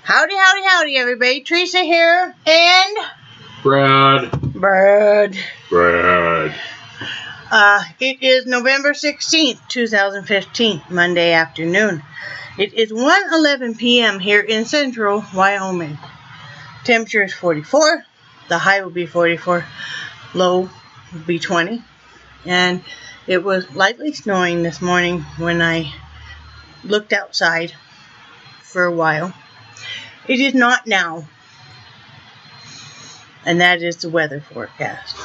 Howdy, howdy, howdy, everybody. Teresa here, and Brad. It is November 16th, 2015, Monday afternoon. It is 1:11 p.m. here in central Wyoming. Temperature is 44. The high will be 44. Low will be 20. And it was lightly snowing this morning when I looked outside for a while. It is not now. And that is the weather forecast.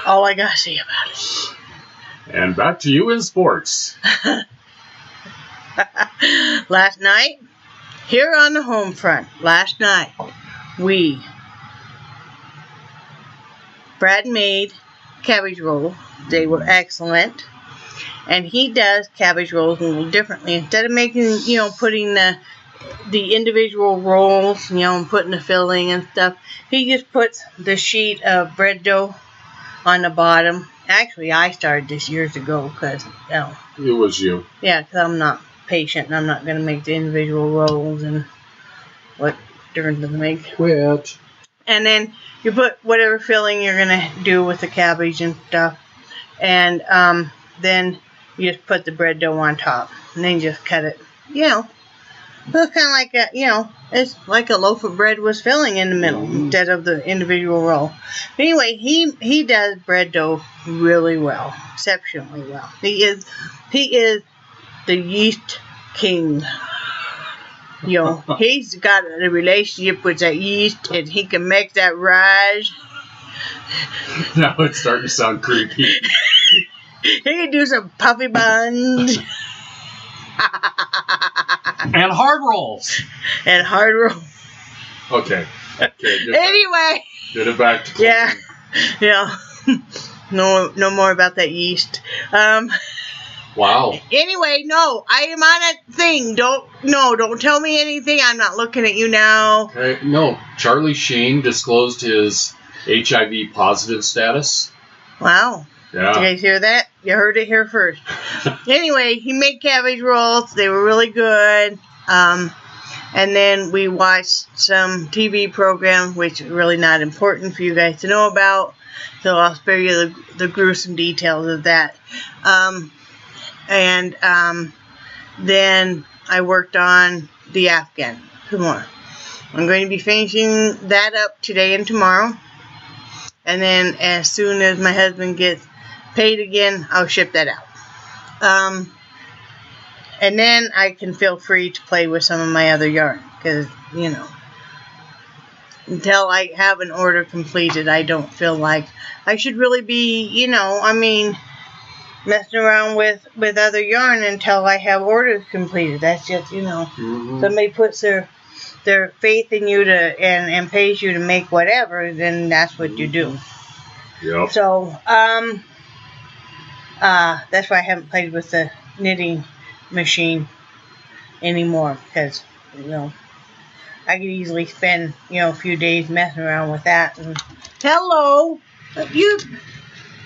All I gotta say about it. And back to you in sports. Last night, here on the home front, Brad made cabbage rolls. They were excellent. And he does cabbage rolls a little differently. Instead of making, putting the individual rolls, and putting the filling and stuff, he just puts the sheet of bread dough on the bottom. Actually, I started this years ago because, It was you. Yeah, because I'm not patient and I'm not going to make the individual rolls, and what difference does it make? Quit. And then you put whatever filling you're going to do with the cabbage and stuff, and then you just put the bread dough on top, and then you just cut it. It's kind of like it's like a loaf of bread with filling in the middle instead of the individual roll. But anyway, he does bread dough really well, exceptionally well. He is the yeast king. He's got a relationship with that yeast, and he can make that rise. Now it's starting to sound creepy. He can do some puffy buns. And hard rolls. Okay. Anyway. Get it back to cleaning. Yeah. No more about that yeast. Wow. Anyway, no, I am on a thing. Don't tell me anything. I'm not looking at you now. Okay. No, Charlie Sheen disclosed his HIV positive status. Wow. Yeah. Did you guys hear that? You heard it here first. Anyway, he made cabbage rolls. They were really good. And then we watched some TV programs, which are really not important for you guys to know about. So I'll spare you the gruesome details of that. Then I worked on the Afghan some more. I'm going to be finishing that up today and tomorrow. And then as soon as my husband gets paid again, I'll ship that out. And then I can feel free to play with some of my other yarn. Because, until I have an order completed, I don't feel like I should really be, messing around with other yarn until I have orders completed. That's just, somebody puts their faith in you and pays you to make whatever, then that's what you do. Yep. So, that's why I haven't played with the knitting machine anymore, because, I could easily spend, a few days messing around with that. And, hello! You,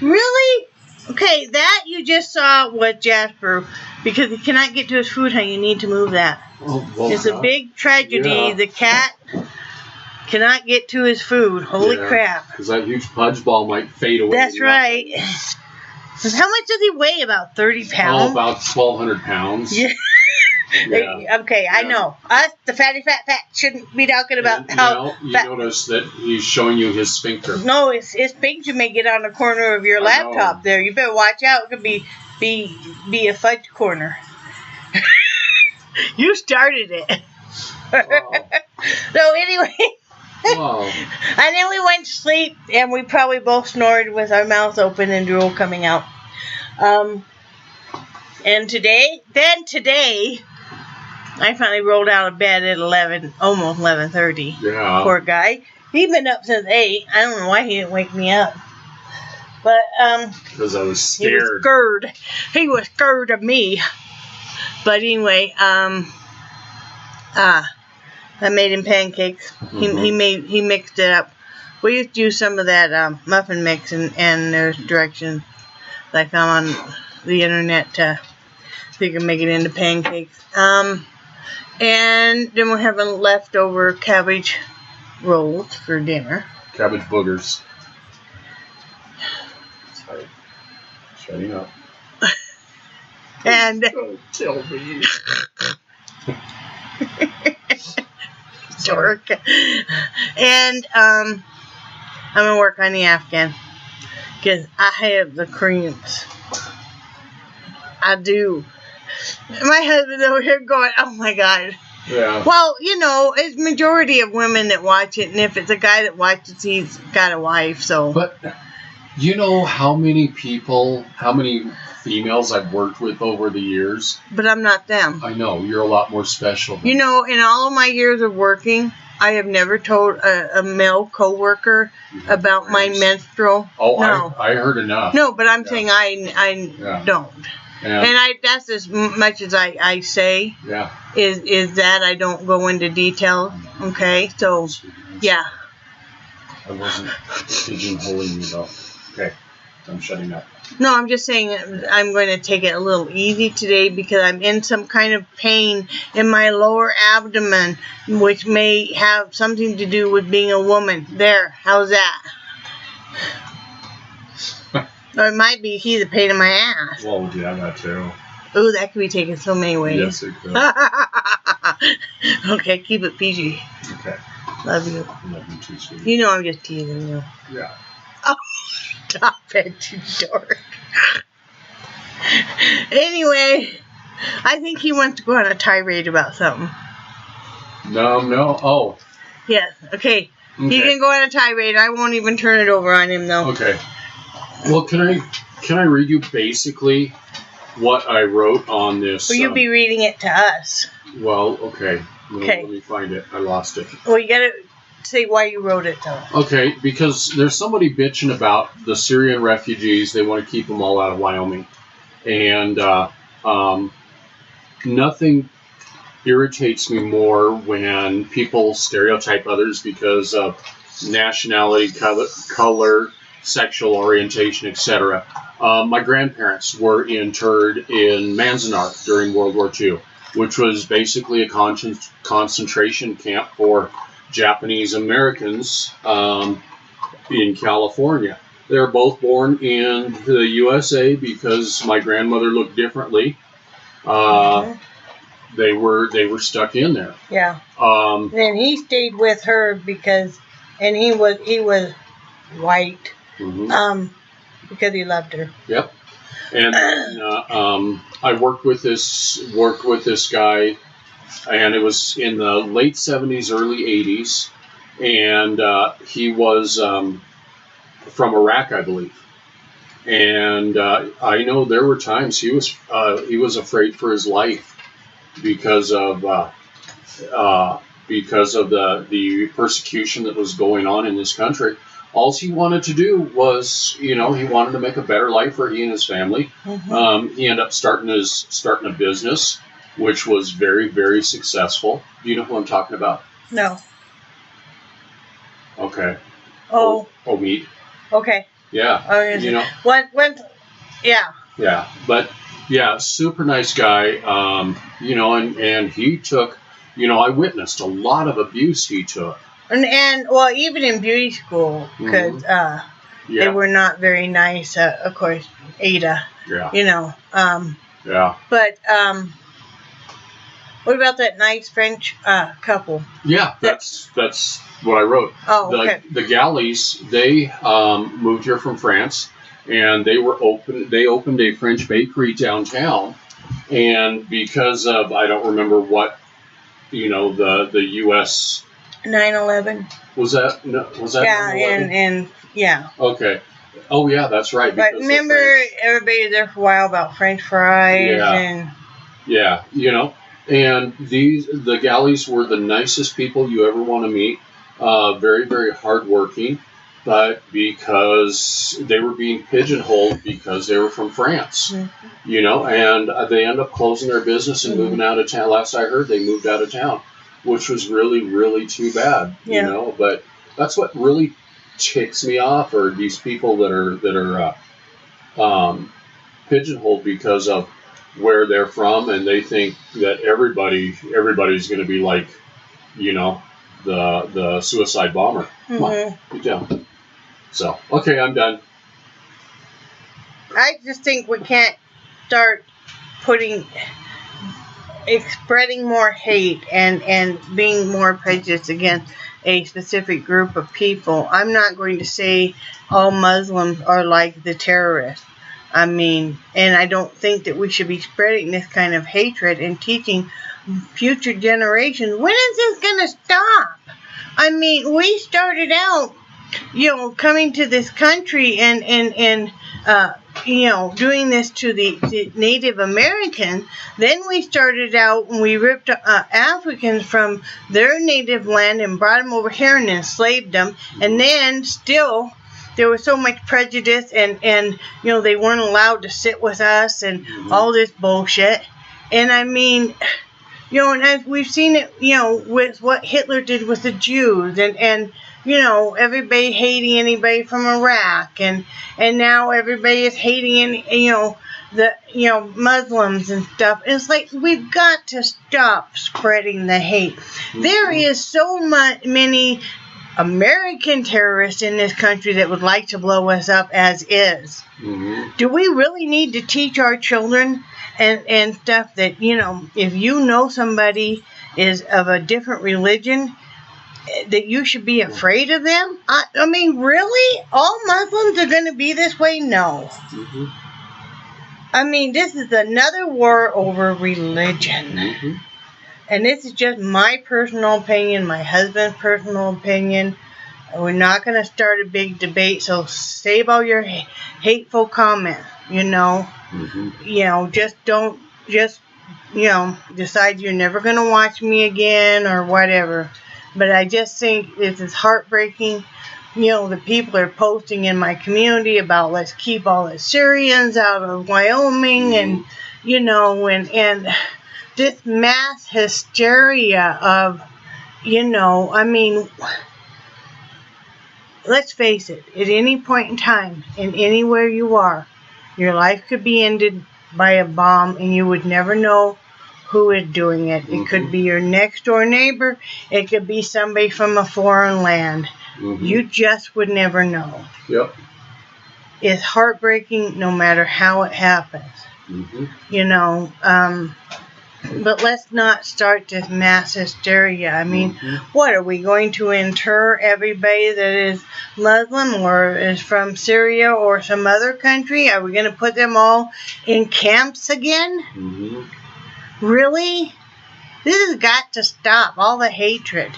really? Okay, that you just saw was Jasper, because he cannot get to his food, honey. You need to move that. Oh, well, it's a big tragedy. Yeah. The cat cannot get to his food. Holy crap. Because that huge pudge ball might fade away. That's right. How much does he weigh? About 30 pounds? Oh, about 1,200 pounds. Yeah. Yeah. Okay, yeah. I know. Us, the fatty fat shouldn't be talking about how you fat. Notice that he's showing you his sphincter. No, his sphincter may get on the corner of your laptop there. You better watch out. It could be a fudge corner. You started it. Wow. So anyway. Wow. And then we went to sleep, and we probably both snored with our mouths open and drool coming out. And today, I finally rolled out of bed at almost 11:30. Yeah. Poor guy. He'd been up since 8. I don't know why he didn't wake me up. But, because I was scared. He was scared of me. But anyway, I made him pancakes. Mm-hmm. He mixed it up. We used to use some of that muffin mix, and there's directions that I found on the internet to so you can make it into pancakes. And then we're having leftover cabbage rolls for dinner. Cabbage boogers. Sorry. Shutting up. And Don't tell me. dork. And I'm gonna work on the Afghan because I have the creams. I do. My husband's over here going, "Oh my God." Yeah. Well, you know, it's majority of women that watch it, and if it's a guy that watches, he's got a wife. So. But you know how many females I've worked with over the years? But I'm not them. I know you're a lot more special. You know, in all of my years of working, I have never told a male coworker about my menstrual. Oh, no. I heard enough. No, but I'm saying I don't. And that's as much as I say. Yeah. Is that I don't go into detail. Okay, so yeah. I wasn't pigeonholing you though. Okay, I'm shutting up. No, I'm just saying I'm going to take it a little easy today because I'm in some kind of pain in my lower abdomen, which may have something to do with being a woman. There, how's that? Or it might be he's a pain in my ass. Well, yeah, that too. Ooh, that could be taken so many ways. Yes, it could. Okay, keep it PG. Okay. Love you. Love you too, sweetie. You know I'm just teasing you. Yeah. Oh, stop it, you dork. Anyway, I think he wants to go on a tirade about something. No. Oh. Yeah, okay. He can go on a tirade. I won't even turn it over on him, though. Okay. Well, can I read you basically what I wrote on this? Will you be reading it to us? Well, okay. Okay. Let me find it. I lost it. Well, you gotta say why you wrote it, though. Okay, because there's somebody bitching about the Syrian refugees. They want to keep them all out of Wyoming. And nothing irritates me more when people stereotype others because of nationality, color, sexual orientation, etc. My grandparents were interred in Manzanar during World War II, which was basically a concentration camp for Japanese Americans in California. They were both born in the USA because my grandmother looked differently. They were stuck in there. Yeah. And he stayed with her because, and he was white. Mm-hmm. Because he loved her. Yep. And I worked with this guy, and it was in the late 70s, early 80s, and he was from Iraq, I believe. And I know there were times he was afraid for his life because of the persecution that was going on in this country. All he wanted to do was, he wanted to make a better life for he and his family. Mm-hmm. He ended up starting a business, which was very, very successful. Do you know who I'm talking about? No. Okay. Oh. Meat. Okay. Yeah. Oh, What? Yeah. Yeah, but yeah, super nice guy. And he took, I witnessed a lot of abuse he took. And well, even in beauty school, because they were not very nice. Of course, Ada. Yeah. Yeah. But what about that nice French couple? Yeah, that's what I wrote. Oh, okay. The Galleys, they moved here from France, and they opened a French bakery downtown, and because of I don't remember what, the U.S. 9/11. Was that? Yeah, 9/11? and yeah. Okay. Oh yeah, that's right. But remember, everybody was there for a while about French fries and. Yeah, and the Galleys were the nicest people you ever want to meet. Very, very hardworking, but because they were being pigeonholed because they were from France, and they ended up closing their business and moving out of town. Last I heard, they moved out of town, which was really, really too bad. Yeah. But that's what really ticks me off, are these people that are pigeonholed because of where they're from, and they think that everybody's going to be like, you know, the suicide bomber. Come on, good job. So, okay, I'm done. I just think we can't start spreading more hate and being more prejudiced against a specific group of people. I'm not going to say all Muslims are like the terrorists. I mean, and I don't think that we should be spreading this kind of hatred and teaching future generations. When is this going to stop? I mean, we started out, you know, coming to this country and you know, doing this to the Native Americans. Then we started out and we ripped Africans from their native land and brought them over here and enslaved them. And then still there was so much prejudice and you know, they weren't allowed to sit with us and all this bullshit. And I mean, you know, and as we've seen it, you know, with what Hitler did with the Jews and you know, everybody hating anybody from Iraq, and now everybody is hating the Muslims and stuff. And it's like, we've got to stop spreading the hate. There is so many American terrorists in this country that would like to blow us up as is. Do we really need to teach our children and stuff that, you know, if you know somebody is of a different religion, that you should be afraid of them? I mean, really? All Muslims are going to be this way? No. I mean, this is another war over religion. And this is just my personal opinion, my husband's personal opinion. We're not going to start a big debate, so save all your hateful comments, you know. You know, you know, decide you're never going to watch me again or whatever. But I just think it's heartbreaking. You know, the people are posting in my community about let's keep all the Syrians out of Wyoming and, you know, and this mass hysteria of, you know, I mean, let's face it, at any point in time, and anywhere you are, your life could be ended by a bomb and you would never know who is doing it. It could be your next door neighbor. It could be somebody from a foreign land. You just would never know. Yep. It's heartbreaking no matter how it happens. You know, but let's not start this mass hysteria. I mean, what, are we going to inter everybody that is Muslim or is from Syria or some other country? Are we going to put them all in camps again? Really? This has got to stop, all the hatred.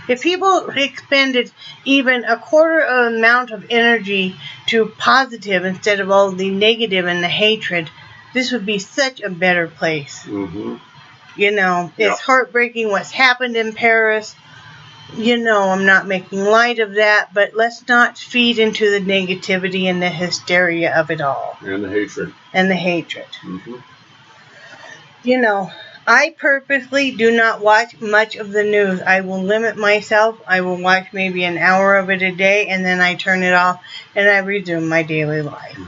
If people expended even a quarter of the amount of energy to positive instead of all the negative and the hatred, this would be such a better place. You know, it's heartbreaking what's happened in Paris. You know, I'm not making light of that, but let's not feed into the negativity and the hysteria of it all. And the hatred. And the hatred. You know, I purposely do not watch much of the news. I will limit myself. I will watch maybe an hour of it a day, and then I turn it off, and I resume my daily life.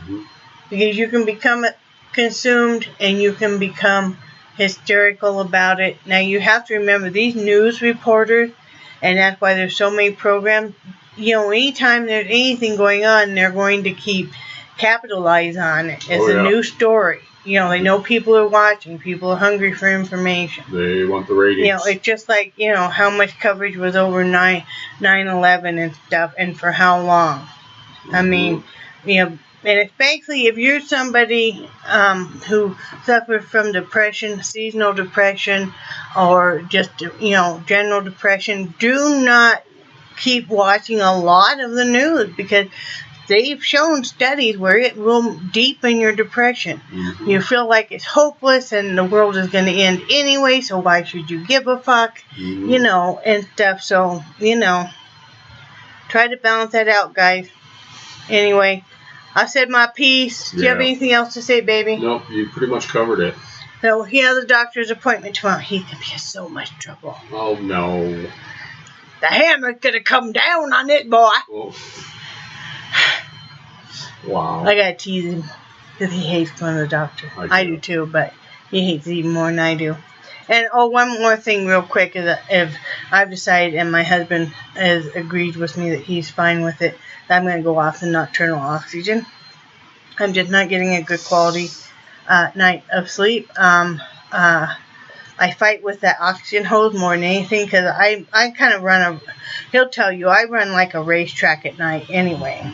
Because you can become consumed, and you can become hysterical about it. Now, you have to remember, these news reporters, and that's why there's so many programs, you know, anytime there's anything going on, they're going to keep capitalize on it. It's a new story. You know, they know people are watching. People are hungry for information. They want the ratings. You know, it's just like, you know, how much coverage was over 9/11 and stuff, and for how long. I mean, you know, and especially if you're somebody who suffers from depression, seasonal depression, or just, you know, general depression, do not keep watching a lot of the news, because they've shown studies where it will deepen your depression. You feel like it's hopeless and the world is going to end anyway, so why should you give a fuck? You know, and stuff. So, you know, try to balance that out, guys. Anyway, I said my piece. Do you have anything else to say, baby? Nope, you pretty much covered it. So he has a doctor's appointment tomorrow. He's going to be in so much trouble. Oh, no. The hammer's going to come down on it, boy. Oh. Wow. I gotta tease him because he hates going to the doctor. I do too, but He hates it even more than I do. And oh, one more thing real quick is that if I've decided and my husband has agreed with me that he's fine with it, that I'm going to go off the nocturnal oxygen. I'm just not getting a good quality night of sleep. I fight with that oxygen hose more than anything because I kind of run he'll tell you, I run like a racetrack at night anyway.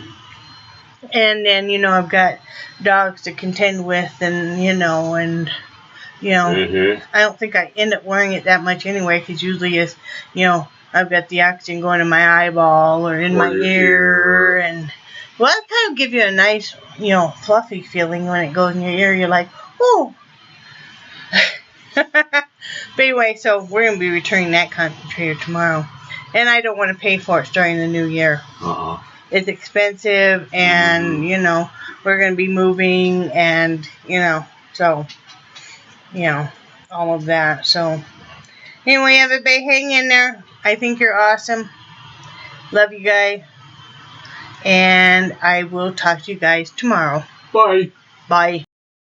And then, I've got dogs to contend with and, I don't think I end up wearing it that much anyway because usually it's, I've got the oxygen going in my eyeball or in my ear. And, well, it kind of gives you a nice, fluffy feeling when it goes in your ear. You're like, oh. But anyway, so we're going to be returning that concentrator tomorrow. And I don't want to pay for it starting the new year. It's expensive and, we're going to be moving and, so, all of that. So, anyway, everybody hang in there. I think you're awesome. Love you guys. And I will talk to you guys tomorrow. Bye. Bye.